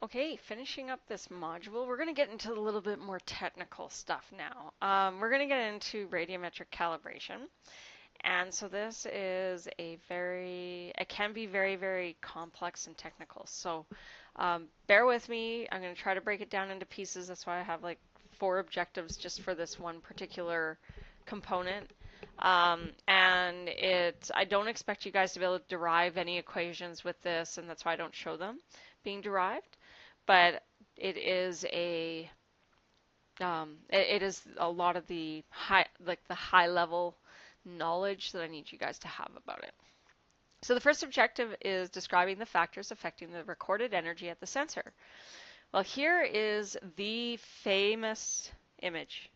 Okay, finishing up this module, we're going to get into a little bit more technical stuff now. We're going to get into radiometric calibration. And so this is it can be very, very complex and technical. So bear with me. I'm going to try to break it down into pieces. That's why I have like 4 objectives just for this one particular component. I don't expect you guys to be able to derive any equations with this, and that's why I don't show them being derived. But it is it is a lot of the high level knowledge that I need you guys to have about it. So the first objective is describing the factors affecting the recorded energy at the sensor. Well, here is the famous image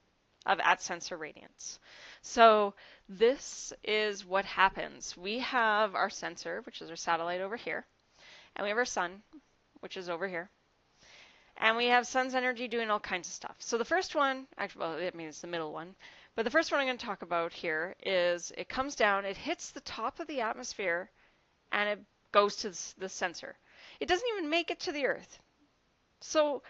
of Atsensor radiance. So this is what happens. We have our sensor, which is our satellite over here, and we have our sun, which is over here. And we have sun's energy doing all kinds of stuff. So the first one, actually, well, I mean, it's the middle one, but the first one I'm going to talk about here is it comes down, it hits the top of the atmosphere, and it goes to the sensor. It doesn't even make it to the Earth. So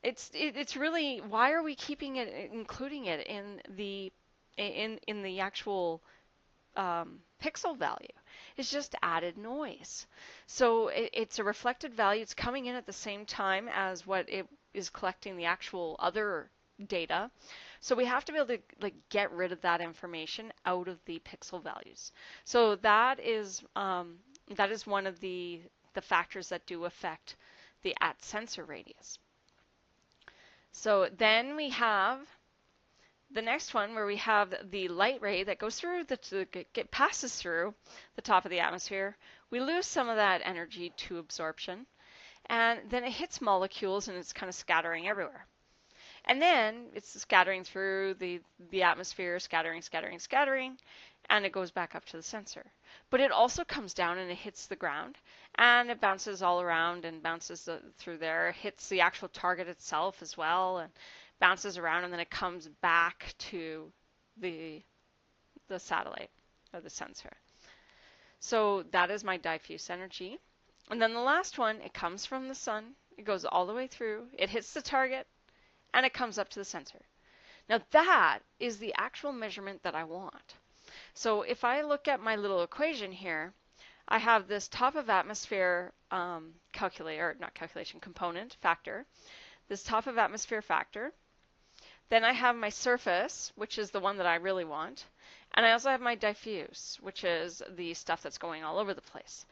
it's really, why are we keeping it, including it in the actual pixel value? It's just added noise. So it's a reflected value. It's coming in at the same time as what it is collecting the actual other data. So we have to be able to get rid of that information out of the pixel values. So that is one of the factors that do affect the Atsensor radius. So then we have the next one where we have the light ray that goes through, passes through the top of the atmosphere. We lose some of that energy to absorption, and then it hits molecules and it's kind of scattering everywhere. And then it's scattering through the atmosphere, scattering, and it goes back up to the sensor. But it also comes down and it hits the ground, and it bounces all around and bounces through there, hits the actual target itself as well, and bounces around, and then it comes back to the satellite or the sensor. So that is my diffuse energy. And then the last one, it comes from the sun, it goes all the way through, it hits the target, and it comes up to the sensor. Now that is the actual measurement that I want. So if I look at my little equation here, I have this top of atmosphere component factor, this top of atmosphere factor. Then I have my surface, which is the one that I really want. And I also have my diffuse, which is the stuff that's going all over the place.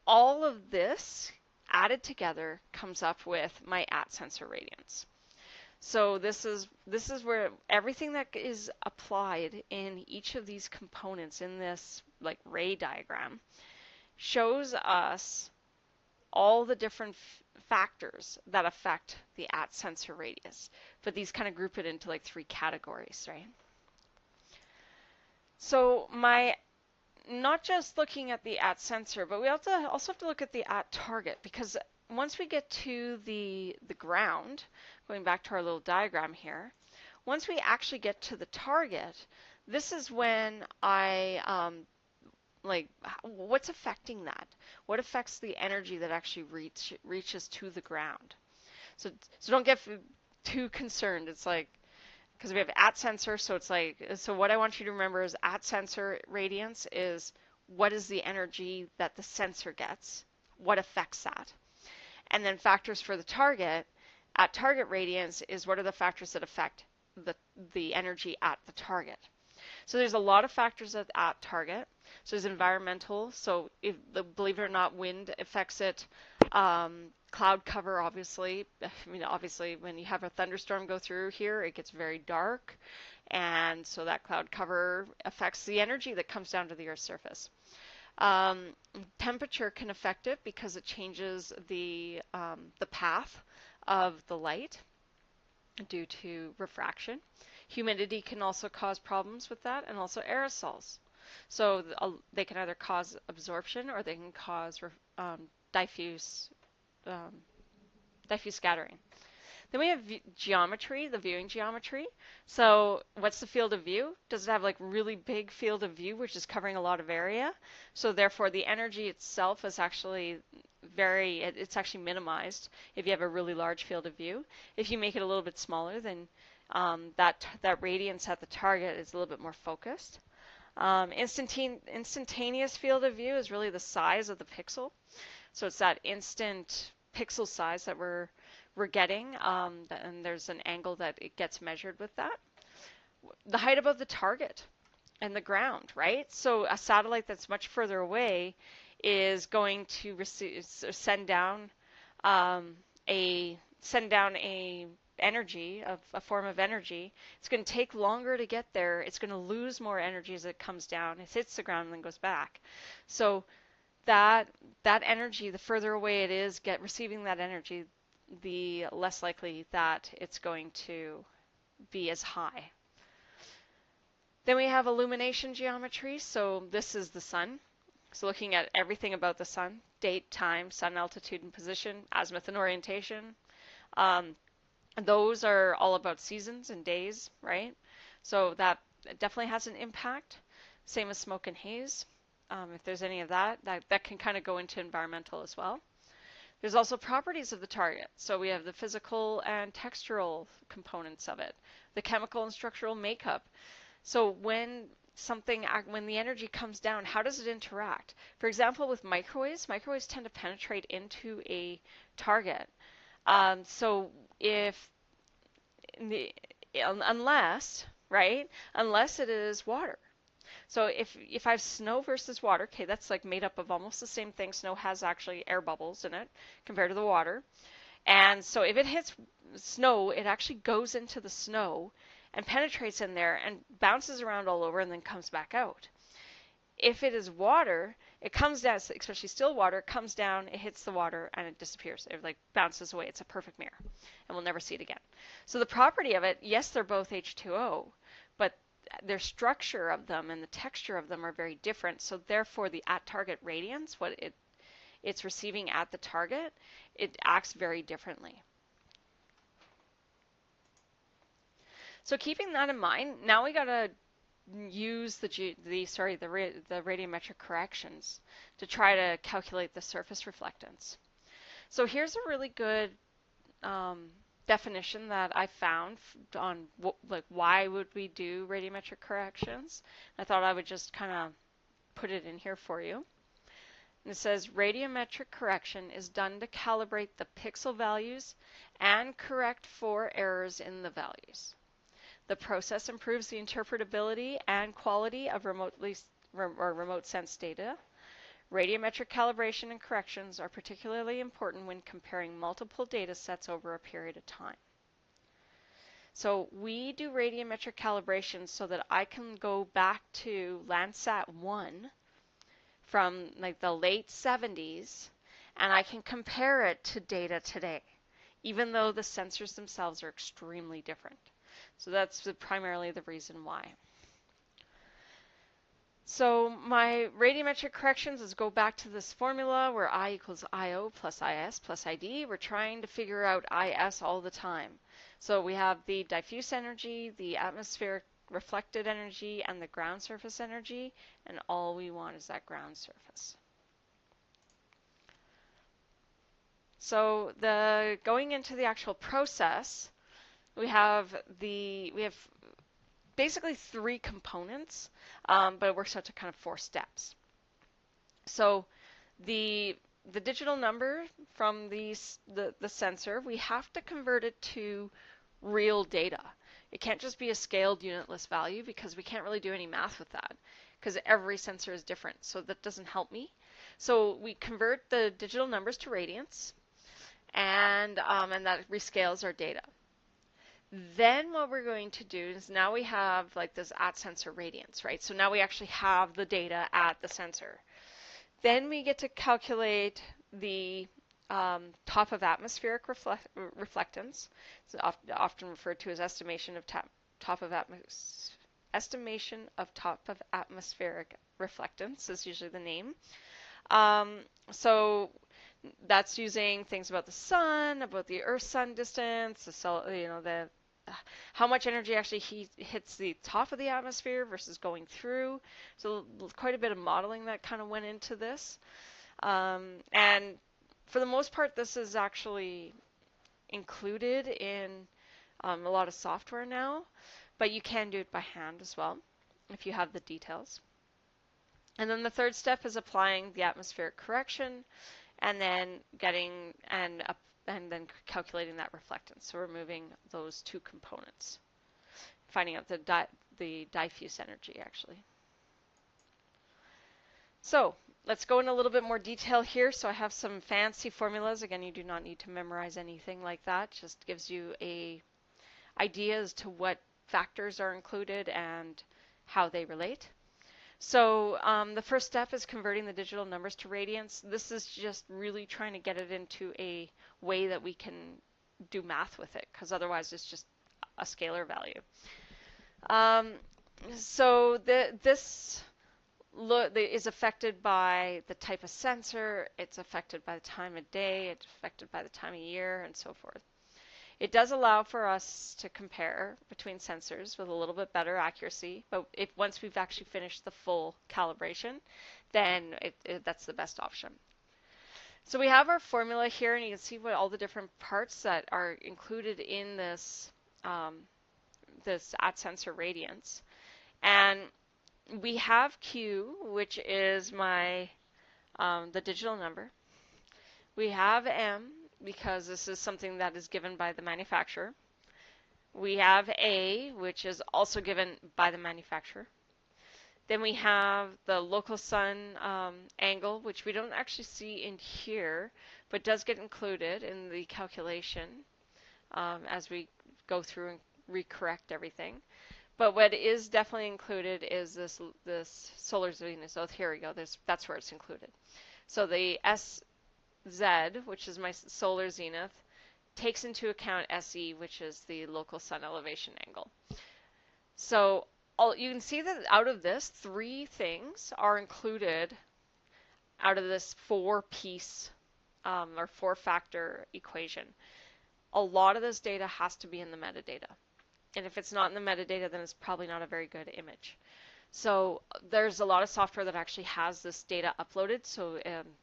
All of this added together comes up with my Atsensor radiance. So this is where everything that is applied in each of these components in this like ray diagram shows us all the different factors that affect the Atsensor radius. But these kind of group it into like 3 categories, right? So not just looking at the Atsensor, but we also have to look at the Attarget, because once we get to the ground, going back to our little diagram here, once we actually get to the target, this is when what's affecting that? What affects the energy that actually reaches to the ground? So don't get too concerned. It's like, because we have Atsensor, so it's like, so what I want you to remember is Atsensor radiance is what is the energy that the sensor gets, what affects that. And then factors for the target, at target radiance is what are the factors that affect the energy at the target. So there's a lot of factors at target. So there's environmental, so believe it or not, wind affects it. Cloud cover, obviously. I mean, obviously, when you have a thunderstorm go through here, it gets very dark. And so that cloud cover affects the energy that comes down to the Earth's surface. Temperature can affect it because it changes the path of the light due to refraction. Humidity can also cause problems with that, and also aerosols. So they can either cause absorption or they can cause diffuse scattering. Then we have geometry, the viewing geometry. So what's the field of view? Does it have like really big field of view, which is covering a lot of area? So therefore the energy itself is actually it's actually minimized if you have a really large field of view. If you make it a little bit smaller, then that radiance at the target is a little bit more focused. Instantaneous field of view is really the size of the pixel. So it's that instant pixel size that we're getting, and there's an angle that it gets measured with that. The height above the target and the ground, right? So a satellite that's much further away is going to send down a energy, of a form of energy. It's going to take longer to get there. It's going to lose more energy as it comes down. It hits the ground and then goes back. So that energy, the further away it is receiving that energy, the less likely that it's going to be as high. Then we have illumination geometry. So this is the sun. So looking at everything about the sun: date, time, sun altitude and position, azimuth and orientation. Those are all about seasons and days, right? So that definitely has an impact. Same as smoke and haze. If there's any of that can kind of go into environmental as well. There's also properties of the target. So we have the physical and textural components of it, the chemical and structural makeup. So when the energy comes down, how does it interact? For example, with microwaves tend to penetrate into a target. So unless it is water. So if I have snow versus water, okay, that's like made up of almost the same thing. Snow has actually air bubbles in it compared to the water. And so if it hits snow, it actually goes into the snow and penetrates in there and bounces around all over and then comes back out. If it is water, it comes down, especially still water, it comes down, it hits the water, and it disappears. It like bounces away. It's a perfect mirror, and we'll never see it again. So the property of it, yes, they're both H2O, but their structure of them and the texture of them are very different. So therefore, the at-target radiance, what it's receiving at the target, it acts very differently. So keeping that in mind, now we got to use the radiometric corrections to try to calculate the surface reflectance. So here's a really good definition that I found on why would we do radiometric corrections. I thought I would just kind of put it in here for you. And it says radiometric correction is done to calibrate the pixel values and correct for errors in the values. The process improves the interpretability and quality of remote sense data. Radiometric calibration and corrections are particularly important when comparing multiple data sets over a period of time. So we do radiometric calibration so that I can go back to Landsat 1 from like the late 70s and I can compare it to data today, even though the sensors themselves are extremely different. So that's primarily the reason why. So my radiometric corrections is go back to this formula where I equals IO plus IS plus ID. We're trying to figure out IS all the time. So we have the diffuse energy, the atmospheric reflected energy, and the ground surface energy, and all we want is that ground surface. So going into the actual process, we have basically 3 components, but it works out to kind of 4 steps. So the digital number from the sensor, we have to convert it to real data. It can't just be a scaled unitless value because we can't really do any math with that because every sensor is different. So that doesn't help me. So we convert the digital numbers to radians, and that rescales our data. Then what we're going to do is now we have like this Atsensor radiance, right? So now we actually have the data at the sensor. Then we get to calculate the top of atmospheric reflectance. It's often referred to as estimation of top of atmospheric reflectance is usually the name. So That's using things about the sun, about the Earth-sun distance, the how much energy actually hits the top of the atmosphere versus going through. So quite a bit of modeling that kind of went into this. And for the most part, this is actually included in a lot of software now, but you can do it by hand as well if you have the details. And then the third step is applying the atmospheric correction, and then then calculating that reflectance. So removing those two components, finding out the diffuse energy actually. So let's go in a little bit more detail here. So I have some fancy formulas. Again, you do not need to memorize anything like that. Just gives you a idea as to what factors are included and how they relate. So the first step is converting the digital numbers to radians. This is just really trying to get it into a way that we can do math with it, because otherwise it's just a scalar value. So this is affected by the type of sensor, it's affected by the time of day, it's affected by the time of year, and so forth. It does allow for us to compare between sensors with a little bit better accuracy, but once we've actually finished the full calibration, then that's the best option. So we have our formula here, and you can see what all the different parts that are included in this this Atsensor radiance. And we have Q, which is my the digital number. We have M, because this is something that is given by the manufacturer. We have A, which is also given by the manufacturer. Then we have the local sun angle, which we don't actually see in here, but does get included in the calculation as we go through and recorrect everything. But what is definitely included is this solar zenith. So here we go. That's where it's included. So the SZ, which is my solar zenith, takes into account SE, which is the local sun elevation angle. So you can see that out of this, 3 things are included out of this 4-piece or 4-factor equation. A lot of this data has to be in the metadata. And if it's not in the metadata, then it's probably not a very good image. So there's a lot of software that actually has this data uploaded. So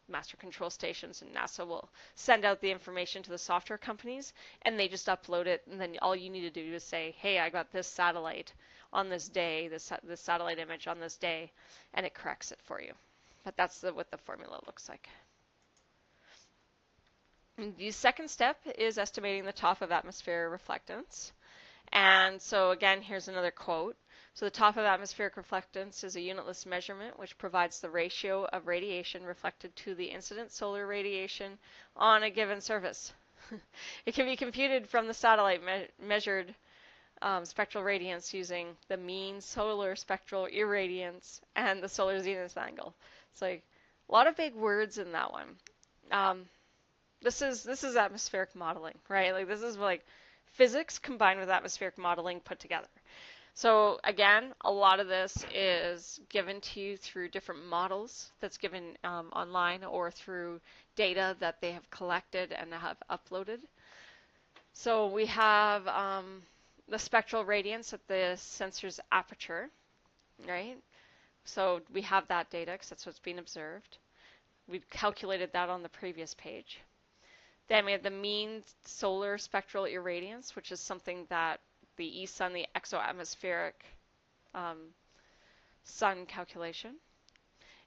master control stations and NASA will send out the information to the software companies, and they just upload it. And then all you need to do is say, hey, I got this satellite on this day, this satellite image on this day, and it corrects it for you. But that's what the formula looks like. And the second step is estimating the top of atmosphere reflectance. And so again, here's another quote. So the top of atmospheric reflectance is a unitless measurement which provides the ratio of radiation reflected to the incident solar radiation on a given surface. It can be computed from the satellite measured spectral radiance using the mean solar spectral irradiance and the solar zenith angle. It's like a lot of big words in that one. This is atmospheric modeling, right? Like this is like physics combined with atmospheric modeling put together. So again, a lot of this is given to you through different models that's given online or through data that they have collected and have uploaded. So we have the spectral radiance at the sensor's aperture, right? So we have that data because that's what's being observed. We calculated that on the previous page. Then we have the mean solar spectral irradiance, which is something that the e-sun, the exoatmospheric sun calculation.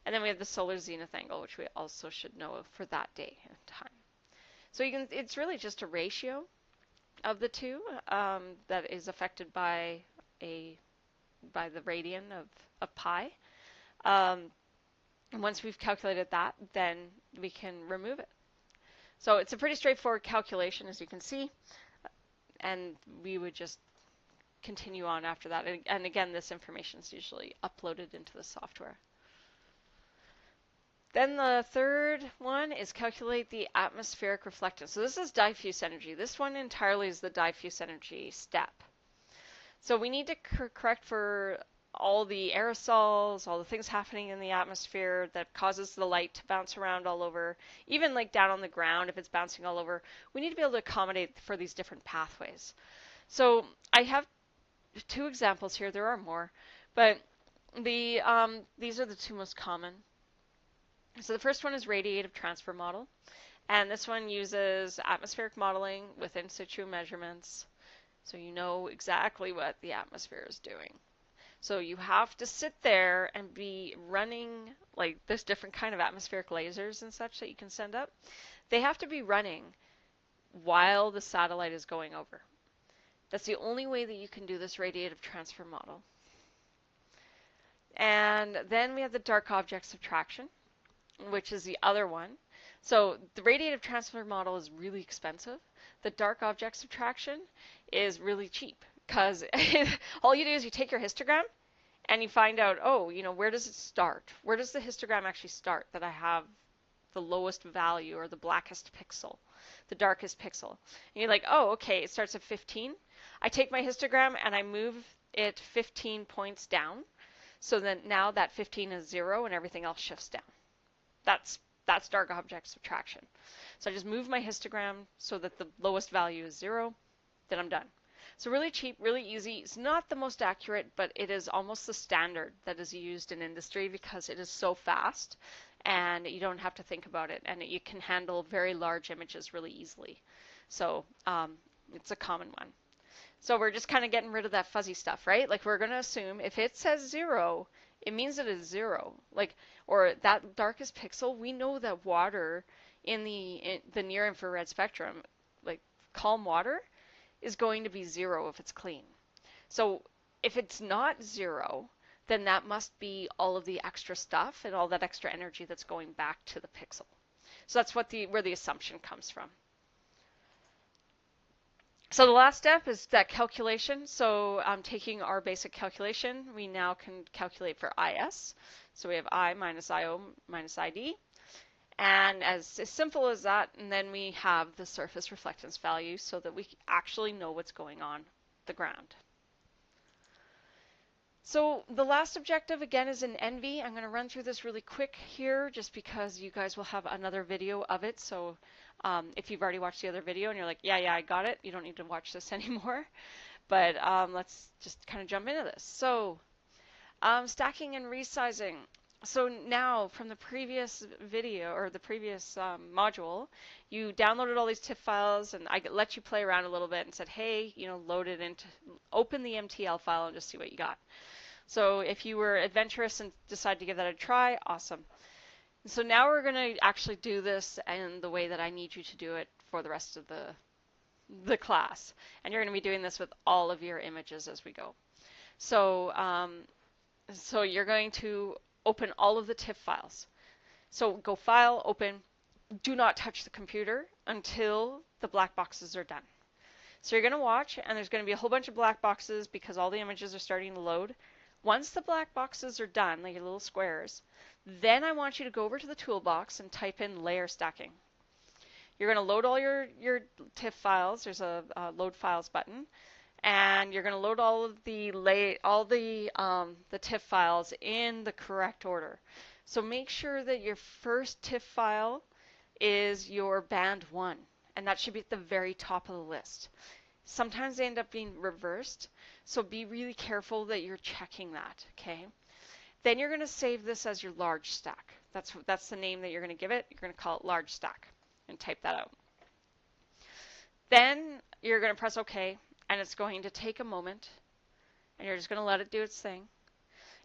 And then we have the solar zenith angle, which we also should know for that day and time. So it's really just a ratio of the two that is affected by the radian of pi. And once we've calculated that, then we can remove it. So it's a pretty straightforward calculation, as you can see, and we would just continue on after that. And again, this information is usually uploaded into the software. Then the third one is calculate the atmospheric reflectance. So this is diffuse energy. This one entirely is the diffuse energy step. So we need to correct for all the aerosols, all the things happening in the atmosphere that causes the light to bounce around all over, even like down on the ground if it's bouncing all over. We need to be able to accommodate for these different pathways. So I have two examples here. There are more, but these are the two most common. So the first one is radiative transfer model, and this one uses atmospheric modeling with in situ measurements, so you know exactly what the atmosphere is doing. So you have to sit there and be running, like there's different kind of atmospheric lasers and such that you can send up. They have to be running while the satellite is going over. That's the only way that you can do this radiative transfer model. And then we have the dark object subtraction, which is the other one. So the radiative transfer model is really expensive. The dark object subtraction is really cheap because all you do is you take your histogram and you find out, oh, where does it start? Where does the histogram actually start that I have the lowest value or the blackest pixel, the darkest pixel? And you're like, oh, okay, it starts at 15. I take my histogram and I move it 15 points down. So then now that 15 is 0 and everything else shifts down. That's dark object subtraction. So I just move my histogram so that the lowest value is 0, then I'm done. So really cheap, really easy. It's not the most accurate, but it is almost the standard that is used in industry because it is so fast and you don't have to think about it, and you can handle very large images really easily. So it's a common one. So we're just kind of getting rid of that fuzzy stuff, right? Like we're going to assume if it says 0, it means it is 0. Like, or that darkest pixel, we know that water in the near infrared spectrum, like calm water, is going to be 0 if it's clean. So if it's not 0, then that must be all of the extra stuff and all that extra energy that's going back to the pixel. So that's where the assumption comes from. So the last step is that calculation. So taking our basic calculation, we now can calculate for IS. So we have I minus IO minus ID. And as simple as that, and then we have the surface reflectance value so that we actually know what's going on the ground. So the last objective, again, is in ENVI. I'm going to run through this really quick here just because you guys will have another video of it. So if you've already watched the other video and you're like, yeah, I got it, you don't need to watch this anymore. But let's just kind of jump into this. So stacking and resizing. So now from the previous video or the previous module, you downloaded all these TIFF files and I let you play around a little bit and said, hey, open the MTL file and just see what you got. So if you were adventurous and decided to give that a try, awesome. So now we're going to actually do this in the way that I need you to do it for the rest of the class. And you're going to be doing this with all of your images as we go. So, so you're going to open all of the TIFF files. So go File, Open. Do not touch the computer until the black boxes are done. So you're going to watch, and there's going to be a whole bunch of black boxes because all the images are starting to load. Once the black boxes are done, like your little squares, then I want you to go over to the toolbox and type in layer stacking. You're going to load all your TIFF files. There's a load files button, and you're going to load all of the TIFF files in the correct order. So make sure that your first TIFF file is your band 1, and that should be at the very top of the list. Sometimes they end up being reversed, so be really careful that you're checking that, okay? Then you're going to save this as your large stack. That's the name that you're going to give it. You're going to call it large stack and type that out. Then you're going to press OK, and it's going to take a moment, and you're just going to let it do its thing.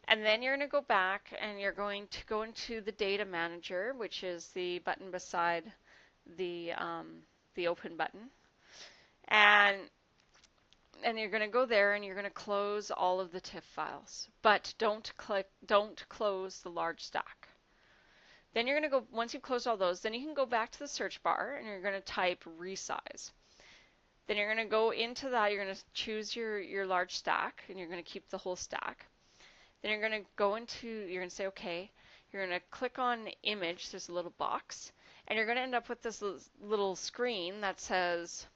And then you're going to go back, and you're going to go into the Data Manager, which is the button beside the Open button. And you're going to go there and you're going to close all of the TIFF files, but don't close the large stack. Then you're going to go, once you've closed all those, then you can go back to the search bar and you're going to type resize. Then you're going to go into that, you're going to choose your large stack and you're going to keep the whole stack. Then you're going to go into, you're going to say okay, you're going to click on image, there's a little box, and you're going to end up with this little screen that says,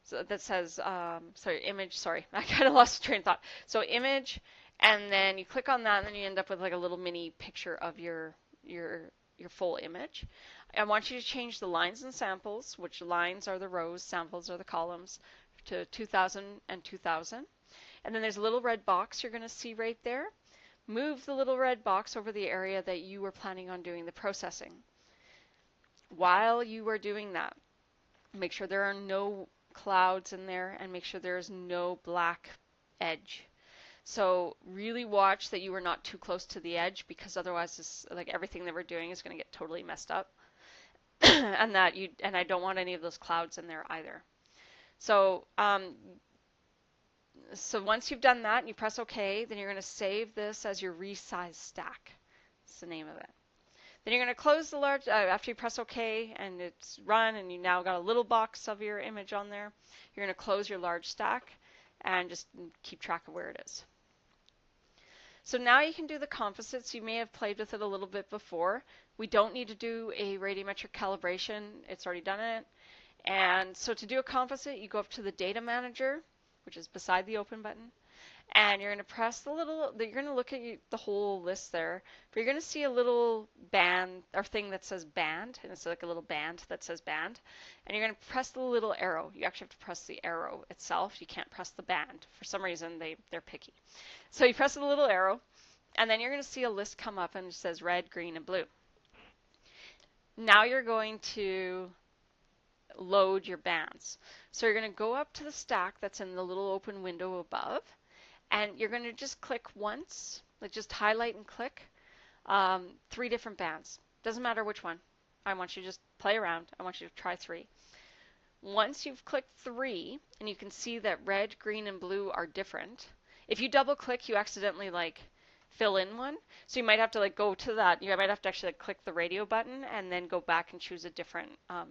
So that says, sorry, image, sorry, I kind of lost train of thought. So image, and then you click on that, and then you end up with like a little mini picture of your full image. I want you to change the lines and samples, which lines are the rows, samples are the columns, to 2000 and 2000. And then there's a little red box you're going to see right there. Move the little red box over the area that you were planning on doing the processing. While you are doing that, make sure there are no clouds in there and make sure there is no black edge. So really watch that you are not too close to the edge, because otherwise this, like everything that we're doing is going to get totally messed up. and I don't want any of those clouds in there either. So so once you've done that and you press OK, then you're going to save this as your resize stack. That's the name of it. Then you're going to close the large, after you press OK and it's run and you now got a little box of your image on there, you're going to close your large stack and just keep track of where it is. So now you can do the composites. You may have played with it a little bit before. We don't need to do a radiometric calibration. It's already done it. And so to do a composite, you go up to the data manager, which is beside the open button, and you're going to press the little, you're going to look at the whole list there, but you're going to see a little band or thing that says band, and it's like a little band that says band, and you're going to press the little arrow. You actually have to press the arrow itself. You can't press the band. For some reason, they're picky. So you press the little arrow, and then you're going to see a list come up, and it says red, green, and blue. Now you're going to load your bands. So you're going to go up to the stack that's in the little open window above, and you're going to just click once, like just highlight and click 3 different bands. Doesn't matter which one. I want you to just play around. I want you to try 3. Once you've clicked 3, and you can see that red, green, and blue are different, if you double click, you accidentally like fill in one. So you might have to like go to that. You might have to actually like, click the radio button and then go back and choose a different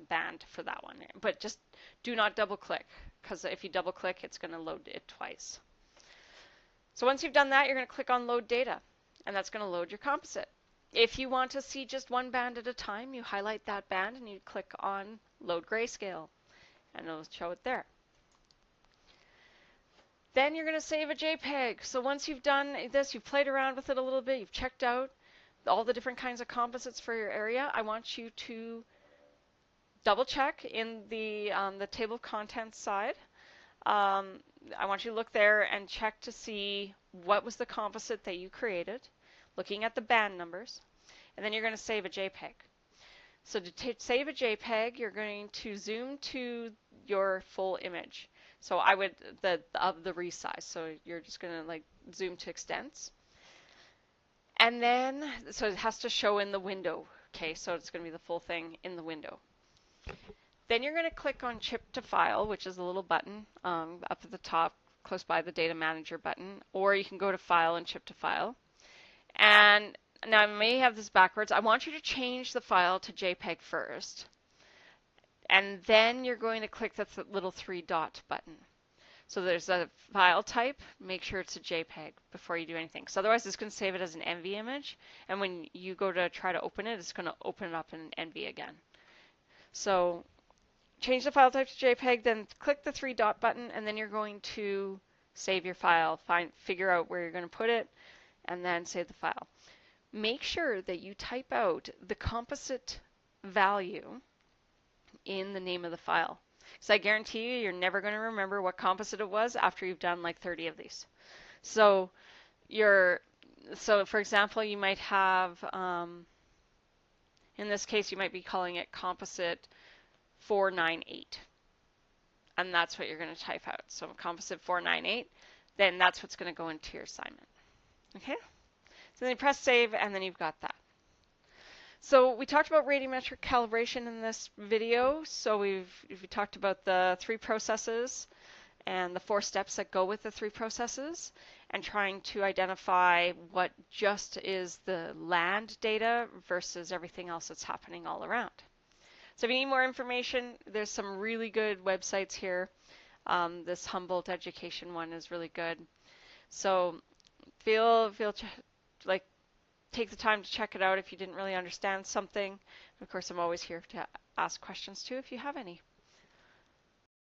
band for that one. But just do not double click, because if you double click, it's going to load it twice. So once you've done that, you're going to click on load data, and that's going to load your composite. If you want to see just one band at a time, you highlight that band and you click on load grayscale, and it'll show it there. Then you're going to save a JPEG. So once you've done this, you've played around with it a little bit, you've checked out all the different kinds of composites for your area, I want you to double check in the table of contents side. I want you to look there and check to see what was the composite that you created, looking at the band numbers, and then you're going to save a JPEG. So to save a JPEG, you're going to zoom to your full image. So I would, of the resize, so you're just going to like zoom to extents. And then, so it has to show in the window, okay, so it's going to be the full thing in the window. Then you're going to click on Chip to File, which is a little button up at the top, close by the Data Manager button, or you can go to File and Chip to File. And now I may have this backwards. I want you to change the file to JPEG first, and then you're going to click the little 3-dot button. So there's a file type. Make sure it's a JPEG before you do anything. So otherwise, it's going to save it as an NV image, and when you go to try to open it, it's going to open it up in NV again. So change the file type to JPEG, then click the 3-dot button, and then you're going to save your file. Figure out where you're going to put it, and then save the file. Make sure that you type out the composite value in the name of the file. Because I guarantee you're never going to remember what composite it was after you've done like 30 of these. So for example, you might have, in this case, you might be calling it composite 498. And that's what you're going to type out. So composite 498, then that's what's going to go into your assignment. Okay? So then you press save, and then you've got that. So we talked about radiometric calibration in this video. So we talked about the 3 processes and the 4 steps that go with the 3 processes, and trying to identify what just is the land data versus everything else that's happening all around. So if you need more information, there's some really good websites here. This Humboldt education one is really good. So take the time to check it out if you didn't really understand something. Of course, I'm always here to ask questions too if you have any.